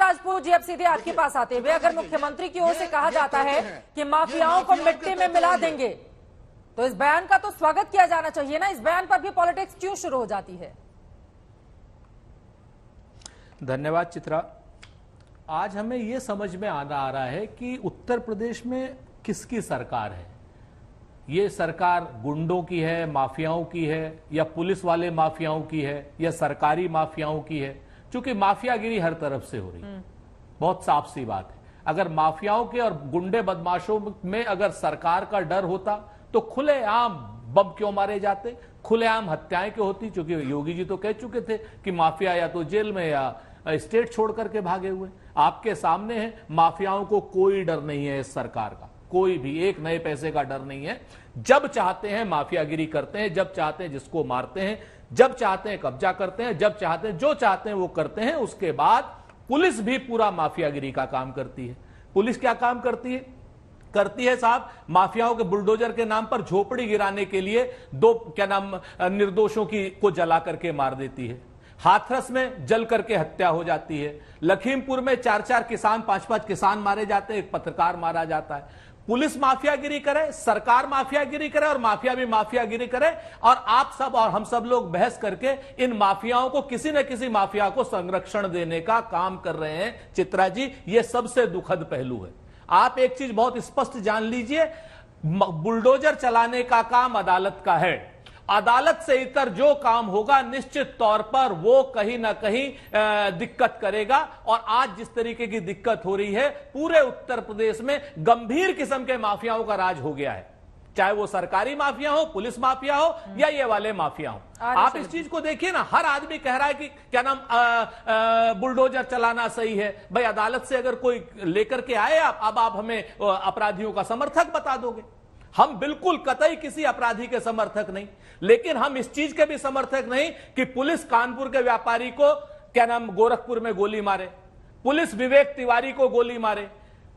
राजपूत जी, अब सीधे आपके पास आते हुए, अगर मुख्यमंत्री की ओर से कहा जाता है कि माफियाओं को मिट्टी में मिला देंगे, तो इस बयान का तो स्वागत किया जाना चाहिए ना। इस बयान पर भी पॉलिटिक्स क्यों शुरू हो जाती है? धन्यवाद चित्रा। आज हमें यह समझ में आ रहा है कि उत्तर प्रदेश में किसकी सरकार है। ये सरकार गुंडों की है, माफियाओं की है, या पुलिस वाले माफियाओं की है, या सरकारी माफियाओं की है। क्योंकि माफियागिरी हर तरफ से हो रही है, बहुत साफ सी बात है। अगर माफियाओं के और गुंडे बदमाशों में अगर सरकार का डर होता तो खुलेआम बम क्यों मारे जाते, खुलेआम हत्याएं क्यों होती। क्योंकि योगी जी तो कह चुके थे कि माफिया या तो जेल में या स्टेट छोड़ करके भागे हुए। आपके सामने है, माफियाओं को कोई डर नहीं है इस सरकार का, कोई भी एक नए पैसे का डर नहीं है। जब चाहते हैं माफियागिरी करते हैं, जब चाहते हैं जिसको मारते हैं, जब चाहते हैं कब्जा करते हैं, जब चाहते हैं जो चाहते हैं वो करते हैं। उसके बाद पुलिस भी पूरा माफियागिरी का काम करती है। पुलिस क्या काम करती है साहब, माफियाओं के बुलडोजर के नाम पर झोपड़ी गिराने के लिए दो निर्दोषों को जला करके मार देती है। हाथरस में जल करके हत्या हो जाती है। लखीमपुर में 4-4 किसान, 5-5 किसान मारे जाते हैं, एक पत्रकार मारा जाता है। पुलिस माफियागिरी करे, सरकार माफियागिरी करे और माफिया भी माफियागिरी करे, और आप सब और हम सब लोग बहस करके इन माफियाओं को, किसी न किसी माफिया को संरक्षण देने का काम कर रहे हैं। चित्रा जी, यह सबसे दुखद पहलू है। आप एक चीज बहुत स्पष्ट जान लीजिए, बुलडोजर चलाने का काम अदालत का है। अदालत से इतर जो काम होगा निश्चित तौर पर वो कहीं ना कहीं दिक्कत करेगा। और आज जिस तरीके की दिक्कत हो रही है, पूरे उत्तर प्रदेश में गंभीर किस्म के माफियाओं का राज हो गया है, चाहे वो सरकारी माफिया हो, पुलिस माफिया हो, या ये वाले माफिया हो। आप इस चीज को देखिए ना, हर आदमी कह रहा है कि क्या नाम बुलडोजर चलाना सही है। भाई अदालत से अगर कोई लेकर के आए अब आप हमें अपराधियों का समर्थक बता दोगे। हम बिल्कुल कतई किसी अपराधी के समर्थक नहीं, लेकिन हम इस चीज के भी समर्थक नहीं कि पुलिस कानपुर के व्यापारी को क्या नाम गोरखपुर में गोली मारे, पुलिस विवेक तिवारी को गोली मारे,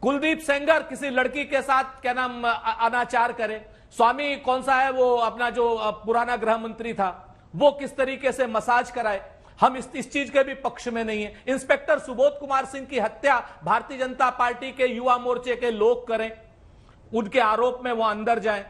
कुलदीप सेंगर किसी लड़की के साथ क्या नाम अनाचार करे, स्वामी कौन सा है वो अपना जो पुराना गृह मंत्री था वो किस तरीके से मसाज कराए। हम इस चीज के भी पक्ष में नहीं है। इंस्पेक्टर सुबोध कुमार सिंह की हत्या भारतीय जनता पार्टी के युवा मोर्चे के लोग करें, उनके आरोप में वो अंदर जाएं,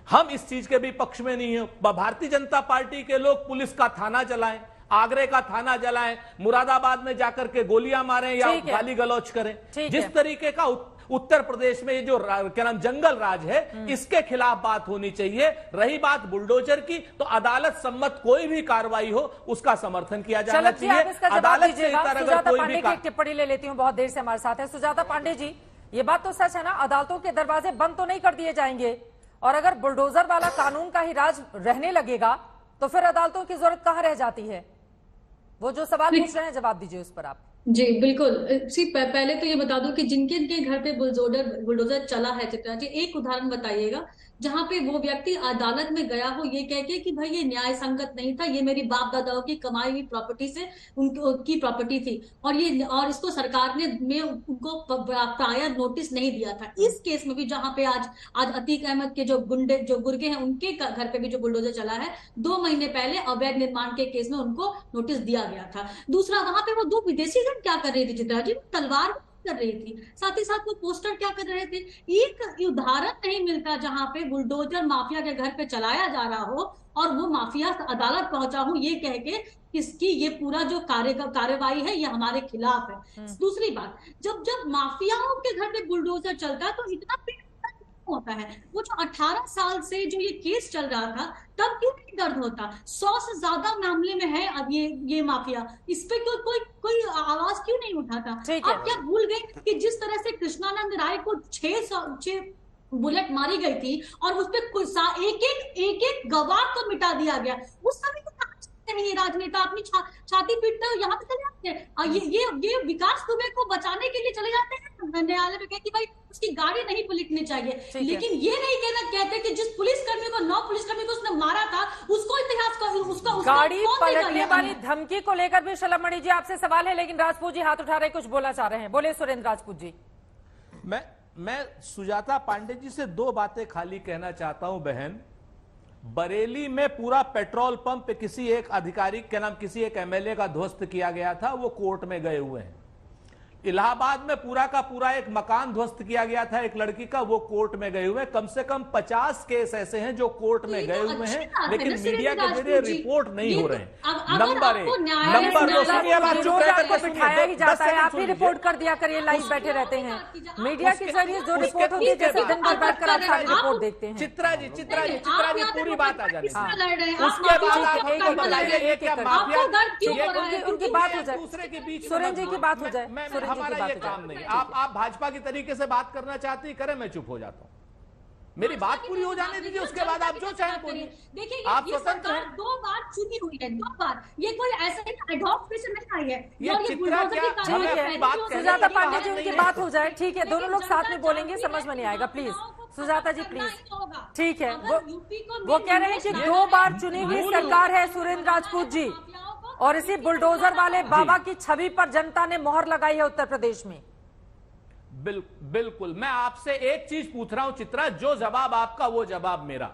हम इस चीज के भी पक्ष में नहीं है। भारतीय जनता पार्टी के लोग पुलिस का थाना जलाएं, आगरे का थाना जलाएं, मुरादाबाद में जाकर के गोलियां मारें या गाली गलौज करें, जिस तरीके का उत्तर प्रदेश में ये जो क्या नाम जंगल राज है, इसके खिलाफ बात होनी चाहिए। रही बात बुलडोजर की, तो अदालत सम्मत कोई भी कार्रवाई हो उसका समर्थन किया जाना चाहिए। अदालत से सुजाता पांडे की टिप्पणी ले लेती हूँ, बहुत देर से हमारे साथ है सुजाता पांडे जी। ये बात तो सच है ना, अदालतों के दरवाजे बंद तो नहीं कर दिए जाएंगे, और अगर बुलडोजर वाला कानून का ही राज रहने लगेगा तो फिर अदालतों की जरूरत कहां रह जाती है? वो जो सवाल पूछ रहे हैं जवाब दीजिए उस पर आप। जी बिल्कुल। पहले तो ये बता दूं कि जिनके घर पे बुलडोजर चला है, चित्रा जी एक उदाहरण बताइएगा जहां पे वो व्यक्ति अदालत में गया हो ये कह के कि भाई ये न्याय संगत नहीं था, ये मेरी बाप दादाओं की कमाई हुई प्रॉपर्टी से उनकी प्रॉपर्टी थी, और इसको सरकार ने उनको प्रायर नोटिस नहीं दिया था। इस केस में भी जहां पे आज अतीक अहमद के जो गुर्गे हैं उनके घर पे भी जो बुलडोजर चला है, 2 महीने पहले अवैध निर्माण के केस में उनको नोटिस दिया गया था। दूसरा, वहां पे वो 2 विदेशी क्या कर रही थी चित्रा जी? तलवार कर रही थी, साथ ही साथ वो पोस्टर क्या कर रहे थे। एक उदाहरण नहीं मिलता जहां पे बुलडोजर माफिया के घर पे चलाया जा रहा हो और वो माफिया अदालत पहुंचा हो ये कह के इसकी ये पूरा जो कार्यवाही है ये हमारे खिलाफ है। दूसरी बात, जब माफियाओं के घर पे बुलडोजर चलता है तो इतना होता है। वो जो 18 साल से जो ये केस चल रहा था तब क्यों नहीं दर्द होता? 100 से ज्यादा मामले में है अब ये माफिया, इस पे कोई आवाज क्यों नहीं उठाता? आप क्या भूल गए कि जिस तरह से कृष्णानंद राय को 6 बुलेट मारी गई थी और उस पर एक गवाह को मिटा दिया गया, उस समय नहीं राजनेता अपनी छाती पीटते हो यहाँ पे चले जाते हैं। ये विकास दुबे को बचाने के लिए चले जाते हैं न्यायालय में कि भाई उसकी गाड़ी नहीं पलटनी चाहिए, लेकिन ये नहीं कहते कि जिस पुलिसकर्मी को 9 पुलिसकर्मी को उसने मारा था उसको इतिहास का उसका गाड़ी पलटने वाली धमकी को लेकर भी शलमणि जी आपसे सवाल है, लेकिन राजपूत जी हाथ उठा रहे कुछ बोलना चाह रहे हैं। बोले सुरेंद्र राजपूत जी। मैं सुजाता पांडे जी से 2 बातें खाली कहना चाहता हूं बहन। बरेली में पूरा पेट्रोल पंप किसी एक अधिकारी के नाम किसी एक एमएलए का ध्वस्त किया गया था, वो कोर्ट में गए हुए हैं। इलाहाबाद में पूरा का पूरा एक मकान ध्वस्त किया गया था एक लड़की का, वो कोर्ट में गए हुए। कम से कम 50 केस ऐसे हैं जो कोर्ट में गए हुए हैं, लेकिन मीडिया के जरिए रिपोर्ट नहीं हो रहे हैं। नंबर 1। नंबर 2, सुनिए, अब आप चुप रहकर बिठाया ही जाता है, आप ही रिपोर्ट कर दिया करिए, लाइव बैठे रहते हैं। मीडिया के जरिए जो रिपोर्ट होती है, जैसे दिन भर बैठकर आप सारी रिपोर्ट देखते हैं। चित्रा जी पूरी बात आ जाने उसके बाद आप बताइए क्या माफिया, उनकी बात हो जाए, दूसरे के बीच सुरेंद्र जी की बात हो जाए, हमारा ये काम नहीं। आप भाजपा की तरीके से बात करना चाहती है, करें, मैं चुप हो जाता हूं। मेरी बात पूरी हो जाने दीजिए, उसके बाद आप जो चाहें बोलिए। देखिए, आप ये सरकार 2 बार चुनी हुई है, 2 बार। ये कोई ऐसा एडॉप्ट पेशेंट नहीं आई है। ये बुलडोजर की सुजाता पांडे जी, उनकी बात हो जाए, ठीक है, दोनों लोग साथ में बोलेंगे, समझ में नहीं आएगा, प्लीज सुजाता जी प्लीज। ठीक है, वो कह रहे हैं कि 2 बार चुनी हुई सरकार है सुरेंद्र राजपूत जी, और इसी बुलडोजर वाले बाबा की छवि पर जनता ने मोहर लगाई है उत्तर प्रदेश में। बिल्कुल। मैं आपसे एक चीज पूछ रहा हूं चित्रा, जो जवाब आपका वो जवाब मेरा।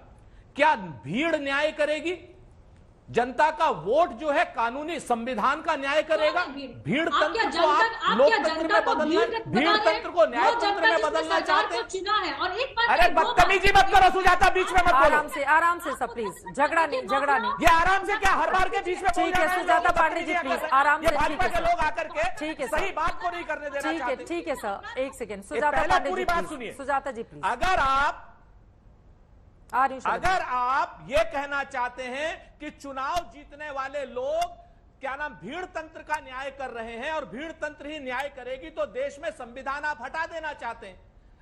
क्या भीड़ न्याय करेगी? जनता का वोट जो है कानूनी संविधान का न्याय करेगा? भीड़ तंत्र को आप लोकतंत्र में बदलना, भीड़ तंत्र को न्याय तंत्र में बदलना चाहते हैं? अरे बदतमीजी मत करो सुजाता, बीच में मत बोलो। आराम से सब प्लीज, झगड़ा नहीं। ये आराम से क्या हर बार के बीच में? ठीक है सुजाता पांडे जी प्लीज, आराम से। भाजपा के लोग आकर के ठीक है, सही बात को नहीं करने देना चाहते। ठीक है सर, एक सेकेंड, सुजाता पांडे जी बात सुनिए। सुजाता जी प्लीज। अगर आप ये कहना चाहते हैं कि चुनाव जीतने वाले लोग क्या नाम भीड़ तंत्र का न्याय कर रहे हैं और भीड़ तंत्र ही न्याय करेगी, तो देश में संविधान आप हटा देना चाहते हैं।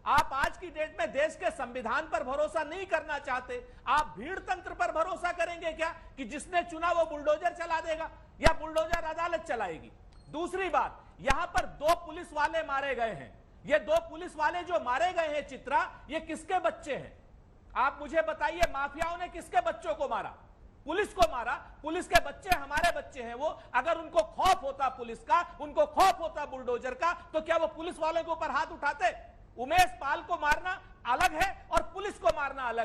आप आज की डेट में देश के संविधान पर भरोसा नहीं करना चाहते, आप भीड़ तंत्र पर भरोसा करेंगे क्या कि जिसने चुना वो बुलडोजर चला देगा या बुलडोजर अदालत चलाएगी? दूसरी बात, यहां पर 2 पुलिस वाले मारे गए हैं। ये 2 पुलिस वाले जो मारे गए हैं चित्रा, ये किसके बच्चे हैं? आप मुझे बताइए, माफियाओं ने किसके बच्चों को मारा? पुलिस को मारा। पुलिस के बच्चे हमारे बच्चे हैं वो। अगर उनको खौफ होता पुलिस का, उनको खौफ होता बुलडोजर का, तो क्या वो पुलिस वालों के ऊपर हाथ उठाते? उमेश पाल को मारना अलग है और पुलिस को मारना अलग है।